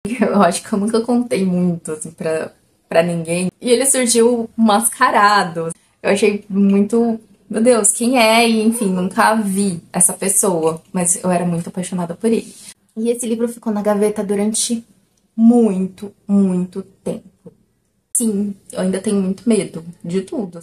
Eu acho que eu nunca contei muito, assim, pra ninguém. E ele surgiu mascarado. Eu achei muito... Meu Deus, quem é? E, enfim, nunca vi essa pessoa. Mas eu era muito apaixonada por ele. E esse livro ficou na gaveta durante muito, muito tempo. Sim, eu ainda tenho muito medo de tudo.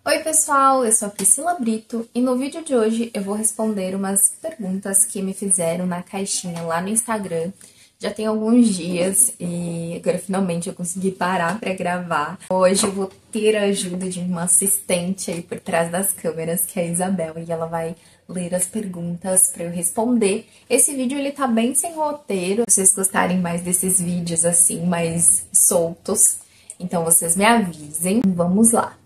Oi, pessoal, eu sou a Priscila Brito e no vídeo de hoje eu vou responder umas perguntas que me fizeram na caixinha lá no Instagram. Já tem alguns dias e agora finalmente eu consegui parar pra gravar. Hoje eu vou ter a ajuda de uma assistente aí por trás das câmeras, que é a Isabel, e ela vai ler as perguntas pra eu responder. Esse vídeo ele tá bem sem roteiro, se vocês gostarem mais desses vídeos assim, mais soltos, então vocês me avisem. Vamos lá!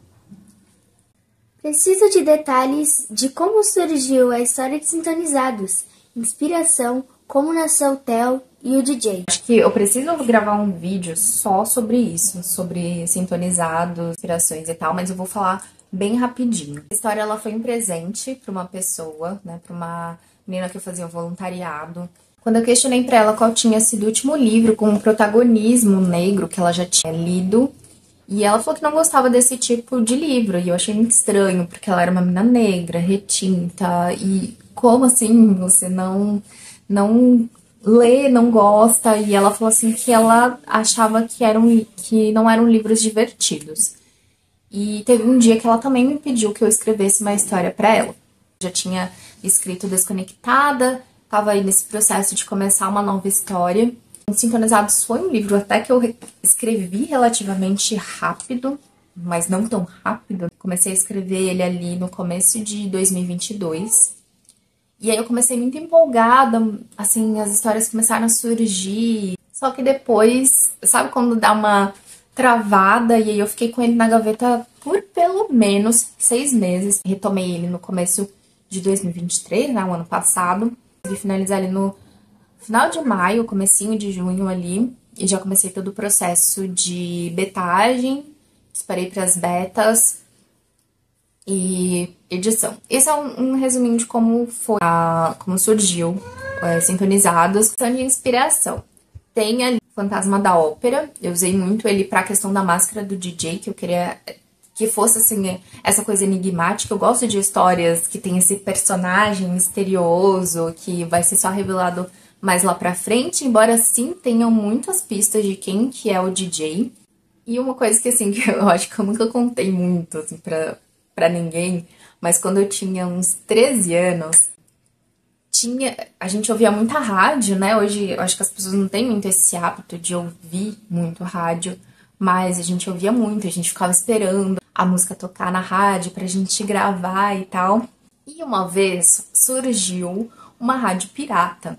Preciso de detalhes de como surgiu a história de Sintonizados, inspiração, como nasceu o Theo e o DJ. Acho que eu preciso gravar um vídeo só sobre isso, sobre Sintonizados, inspirações e tal, mas eu vou falar bem rapidinho. A história ela foi um presente para uma pessoa, né, para uma menina que eu fazia voluntariado. Quando eu questionei para ela qual tinha sido o último livro com um protagonismo negro que ela já tinha lido, e ela falou que não gostava desse tipo de livro, e eu achei muito estranho, porque ela era uma menina negra, retinta, e como assim você não lê, não gosta? E ela falou assim que ela achava que não eram livros divertidos. E teve um dia que ela também me pediu que eu escrevesse uma história para ela. Eu já tinha escrito Desconectada, estava aí nesse processo de começar uma nova história. Sintonizados foi um livro até que eu escrevi relativamente rápido, mas não tão rápido. Comecei a escrever ele ali no começo de 2022. E aí eu comecei muito empolgada, assim, as histórias começaram a surgir. Só que depois, sabe quando dá uma travada? E aí eu fiquei com ele na gaveta por pelo menos 6 meses. Retomei ele no começo de 2023, né, o ano passado. Consegui finalizar ele no final de maio, comecinho de junho ali, e já comecei todo o processo de betagem, disparei para as betas e edição. Esse é um resuminho de como foi, como surgiu Sintonizados. Questão de inspiração. Tem ali o Fantasma da Ópera, eu usei muito ele para a questão da máscara do DJ, que eu queria que fosse assim, essa coisa enigmática. Eu gosto de histórias que tem esse personagem misterioso, que vai ser só revelado mais lá pra frente, embora sim tenham muitas pistas de quem que é o DJ. E uma coisa que assim, que eu acho que eu nunca contei muito assim, pra ninguém, mas quando eu tinha uns 13 anos, a gente ouvia muita rádio, né? Hoje eu acho que as pessoas não têm muito esse hábito de ouvir muito rádio, mas a gente ouvia muito, a gente ficava esperando a música tocar na rádio pra gente gravar e tal. E uma vez surgiu uma rádio pirata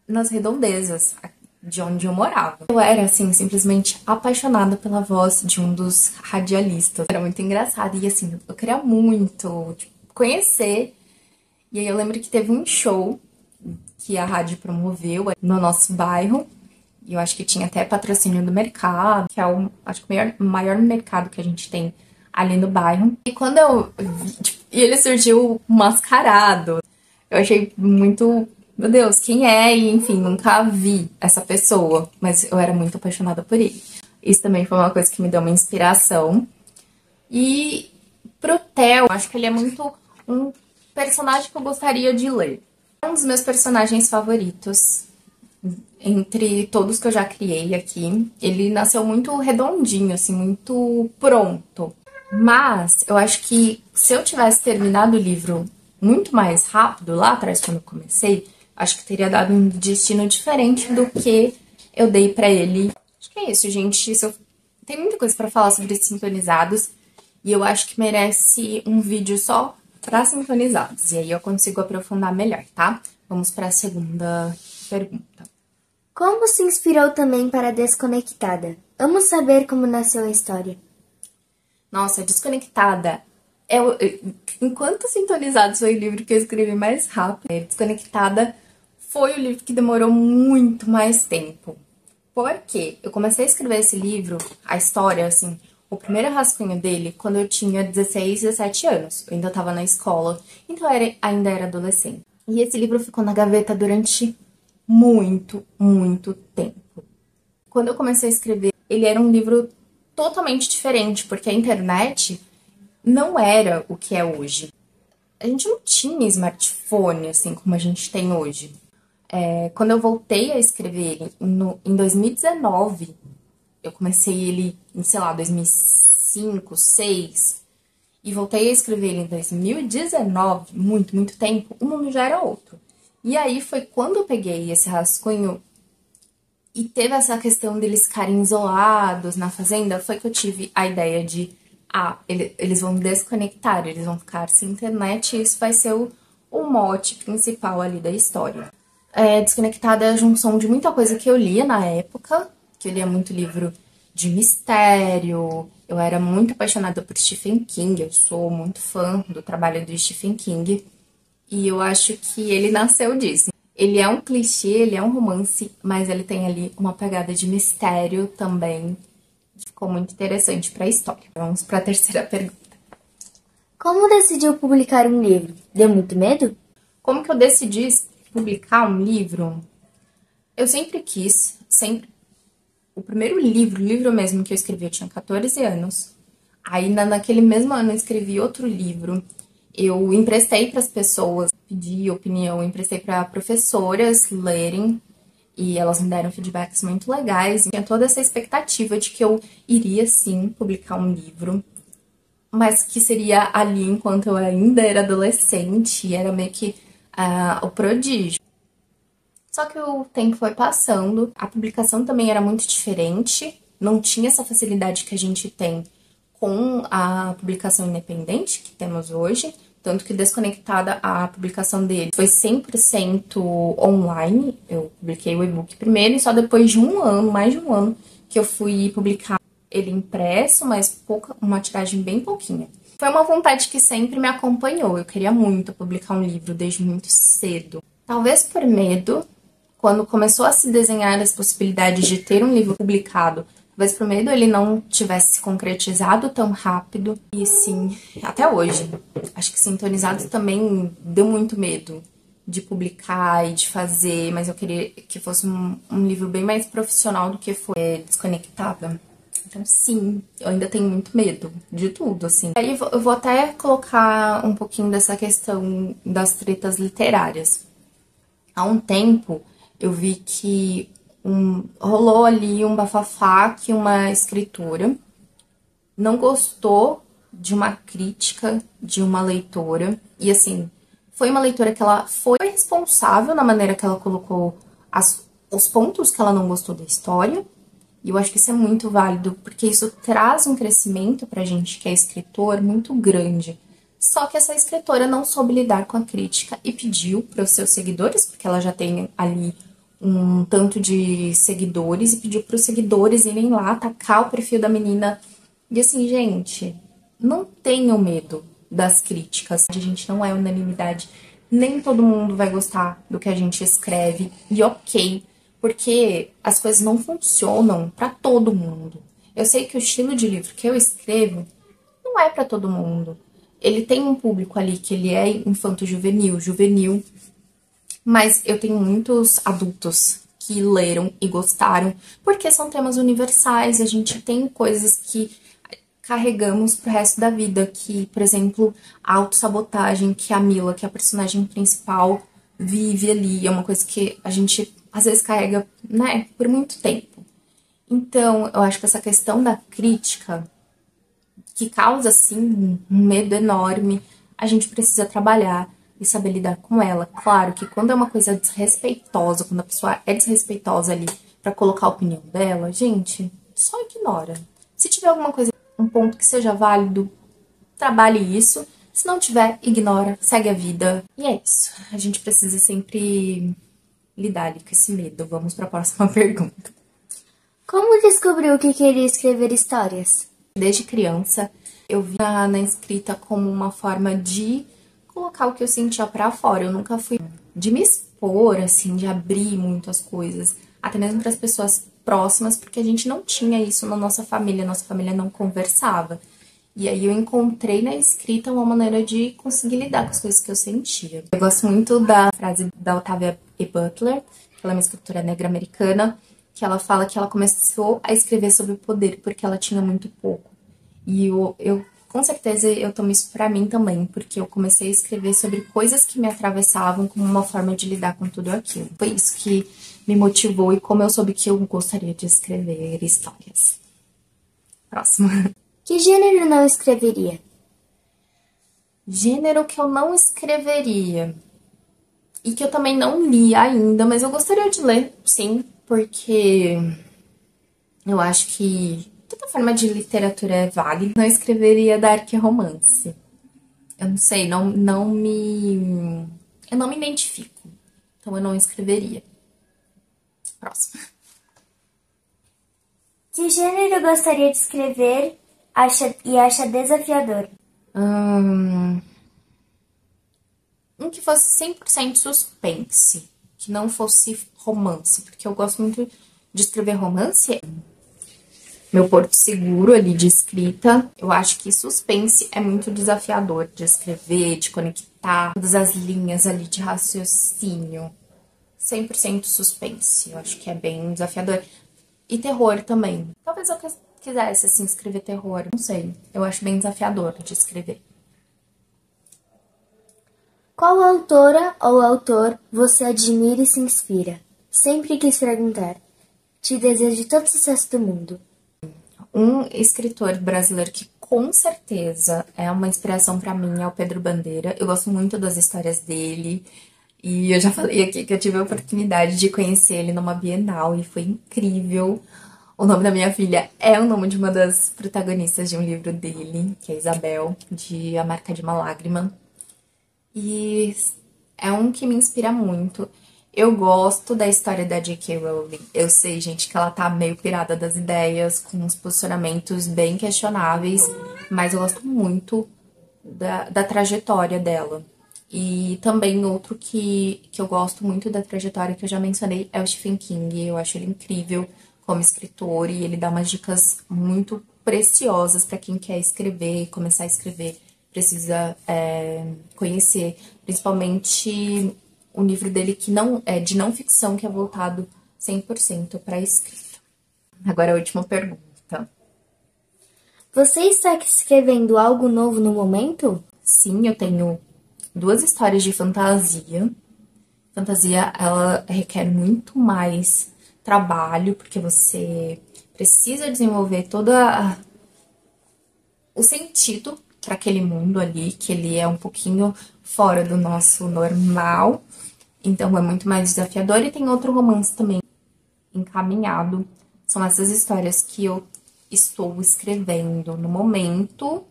nas redondezas de onde eu morava. Eu era, assim, simplesmente apaixonada pela voz de um dos radialistas. Era muito engraçado e, assim, eu queria muito conhecer. E aí eu lembro que teve um show que a rádio promoveu no nosso bairro. E eu acho que tinha até patrocínio do mercado, que é acho que o maior mercado que a gente tem ali no bairro. E quando eu vi, e ele surgiu mascarado. Eu achei muito... Meu Deus, quem é? E, enfim, nunca vi essa pessoa, mas eu era muito apaixonada por ele. Isso também foi uma coisa que me deu uma inspiração. E pro Theo, acho que ele é muito um personagem que eu gostaria de ler. É um dos meus personagens favoritos, entre todos que eu já criei aqui. Ele nasceu muito redondinho, assim, muito pronto. Mas eu acho que se eu tivesse terminado o livro muito mais rápido, lá atrás, quando eu comecei, acho que teria dado um destino diferente do que eu dei pra ele. Acho que é isso, gente. Tem muita coisa pra falar sobre Sintonizados. E eu acho que merece um vídeo só pra Sintonizados. E aí eu consigo aprofundar melhor, tá? Vamos pra segunda pergunta. Como se inspirou também para Desconectada? Vamos saber como nasceu a história. Nossa, Desconectada. Enquanto Sintonizados foi o livro que eu escrevi mais rápido, Desconectada foi o livro que demorou muito mais tempo. Porque eu comecei a escrever esse livro, a história, assim, o primeiro rascunho dele, quando eu tinha 16, 17 anos. Eu ainda tava na escola, então eu ainda era adolescente. E esse livro ficou na gaveta durante muito, muito tempo. Quando eu comecei a escrever, ele era um livro totalmente diferente, porque a internet não era o que é hoje. A gente não tinha smartphone, assim, como a gente tem hoje. Quando eu voltei a escrever ele em 2019, eu comecei ele em, sei lá, 2005, 2006, e voltei a escrever ele em 2019, muito tempo, o mundo já era outro. E aí foi quando eu peguei esse rascunho e teve essa questão deles ficarem isolados na fazenda, foi que eu tive a ideia de, eles vão desconectar, eles vão ficar sem internet e isso vai ser o mote principal ali da história. Desconectada é a junção de muita coisa que eu lia na época, que eu lia muito livro de mistério, eu era muito apaixonada por Stephen King, eu sou muito fã do trabalho do Stephen King, e eu acho que ele nasceu disso. Ele é um clichê, ele é um romance, mas ele tem ali uma pegada de mistério também. Ficou muito interessante para a história. Vamos para a terceira pergunta. Como decidiu publicar um livro? Deu muito medo? Como que eu decidi publicar um livro? Eu sempre quis, sempre. O primeiro livro mesmo que eu escrevi, eu tinha 14 anos. Aí naquele mesmo ano eu escrevi outro livro. Eu emprestei para as pessoas, pedi opinião, emprestei para professoras lerem e elas me deram feedbacks muito legais. Tinha toda essa expectativa de que eu iria sim publicar um livro, mas que seria ali enquanto eu ainda era adolescente, era meio que o prodígio. Só que o tempo foi passando, a publicação também era muito diferente, não tinha essa facilidade que a gente tem com a publicação independente que temos hoje, tanto que Desconectada, a publicação dele foi 100% online. Eu publiquei o e-book primeiro e só depois de um ano, mais de um ano, que eu fui publicar ele impresso, mas uma tiragem bem pouquinha. Foi uma vontade que sempre me acompanhou, eu queria muito publicar um livro desde muito cedo. Talvez por medo, quando começou a se desenhar as possibilidades de ter um livro publicado, talvez por medo ele não tivesse se concretizado tão rápido. E sim, até hoje. Acho que Sintonizados também deu muito medo de publicar e de fazer, mas eu queria que fosse um livro bem mais profissional do que foi Desconectada. Então, sim, eu ainda tenho muito medo de tudo, assim. Aí eu vou até colocar um pouquinho dessa questão das tretas literárias. Há um tempo, eu vi que rolou ali um bafafá que uma escritora não gostou de uma crítica de uma leitora. E assim, foi uma leitora que ela foi responsável na maneira que ela colocou os pontos que ela não gostou da história. E eu acho que isso é muito válido, porque isso traz um crescimento pra gente que é escritor muito grande. Só que essa escritora não soube lidar com a crítica e pediu para os seus seguidores, porque ela já tem ali um tanto de seguidores, e pediu para os seguidores irem lá atacar o perfil da menina. E assim, gente, não tenham medo das críticas. A gente não é unanimidade, nem todo mundo vai gostar do que a gente escreve, e ok, porque as coisas não funcionam para todo mundo. Eu sei que o estilo de livro que eu escrevo não é para todo mundo. Ele tem um público ali que ele é infanto-juvenil, juvenil, mas eu tenho muitos adultos que leram e gostaram, porque são temas universais, a gente tem coisas que carregamos pro resto da vida, que, por exemplo, a autossabotagem que a Mila, que é a personagem principal, vive ali, é uma coisa que a gente às vezes carrega, né, por muito tempo. Então, eu acho que essa questão da crítica, que causa, assim, um medo enorme, a gente precisa trabalhar e saber lidar com ela. Claro que quando é uma coisa desrespeitosa, quando a pessoa é desrespeitosa ali pra colocar a opinião dela, gente, só ignora. Se tiver alguma coisa, um ponto que seja válido, trabalhe isso. Se não tiver, ignora, segue a vida. E é isso. A gente precisa sempre lidar ali com esse medo. Vamos para a próxima pergunta. Como descobriu que queria escrever histórias? Desde criança, eu vi na escrita como uma forma de colocar o que eu sentia pra fora. Eu nunca fui de me expor, assim, de abrir muito as coisas, até mesmo para as pessoas próximas, porque a gente não tinha isso na nossa família não conversava. E aí eu encontrei na escrita uma maneira de conseguir lidar com as coisas que eu sentia. Eu gosto muito da frase da Octavia E. Butler, que ela é uma escritora negra americana, que ela fala que ela começou a escrever sobre o poder porque ela tinha muito pouco. E eu com certeza eu tomo isso pra mim também, porque eu comecei a escrever sobre coisas que me atravessavam como uma forma de lidar com tudo aquilo. Foi isso que me motivou e como eu soube que eu gostaria de escrever histórias. Próximo. Que gênero não escreveria? Gênero que eu não escreveria. E que eu também não li ainda, mas eu gostaria de ler, sim, porque eu acho que toda forma de literatura é válida. Não escreveria dark romance. Eu não sei, eu não me identifico. Então eu não escreveria. Próximo. Que gênero gostaria de escrever e acha desafiador? Um que fosse 100% suspense, que não fosse romance, porque eu gosto muito de escrever romance. Meu porto seguro ali de escrita. Eu acho que suspense é muito desafiador de escrever, de conectar todas as linhas ali de raciocínio. 100% suspense, eu acho que é bem desafiador. E terror também. Talvez eu quisesse, assim, escrever terror, não sei. Eu acho bem desafiador de escrever. Qual autora ou autor você admira e se inspira? Sempre quis perguntar. Te desejo todo sucesso do mundo. Um escritor brasileiro que com certeza é uma inspiração pra mim é o Pedro Bandeira. Eu gosto muito das histórias dele. E eu já falei aqui que eu tive a oportunidade de conhecer ele numa Bienal e foi incrível. O nome da minha filha é o nome de uma das protagonistas de um livro dele, que é Isabel, de A Marca de uma Lágrima. E é um que me inspira muito. Eu gosto da história da J.K. Rowling. Eu sei, gente, que ela tá meio pirada das ideias, com uns posicionamentos bem questionáveis, mas eu gosto muito da trajetória dela. E também outro que eu gosto muito da trajetória, que eu já mencionei, é o Stephen King. Eu acho ele incrível como escritor e ele dá umas dicas muito preciosas para quem quer escrever, começar a escrever, precisa conhecer, principalmente o livro dele que não é de não ficção, que é voltado 100% para a escrita. Agora a última pergunta. Você está escrevendo algo novo no momento? Sim, eu tenho 2 histórias de fantasia. Fantasia, ela requer muito mais trabalho, porque você precisa desenvolver todo o sentido para aquele mundo ali, que ele é um pouquinho fora do nosso normal. Então é muito mais desafiador. E tem outro romance também encaminhado. São essas histórias que eu estou escrevendo no momento,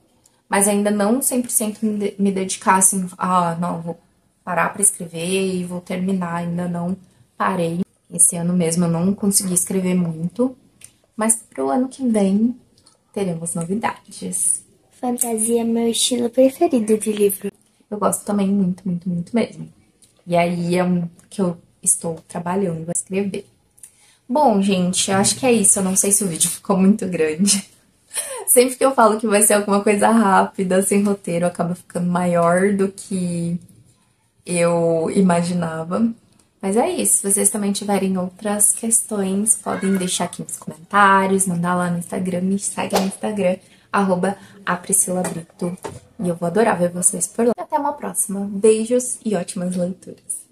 mas ainda não 100% me dedicar assim, não, vou parar para escrever e vou terminar, ainda não parei. Esse ano mesmo eu não consegui escrever muito, mas pro ano que vem teremos novidades. Fantasia é meu estilo preferido de livro. Eu gosto também muito, muito, muito mesmo. E aí é um que eu estou trabalhando a escrever. Bom, gente, eu acho que é isso. Eu não sei se o vídeo ficou muito grande. Sempre que eu falo que vai ser alguma coisa rápida, sem roteiro, acaba ficando maior do que eu imaginava. Mas é isso. Se vocês também tiverem outras questões, podem deixar aqui nos comentários, mandar lá no Instagram, me segue no Instagram, @apriscilabrito. E eu vou adorar ver vocês por lá. E até uma próxima. Beijos e ótimas leituras.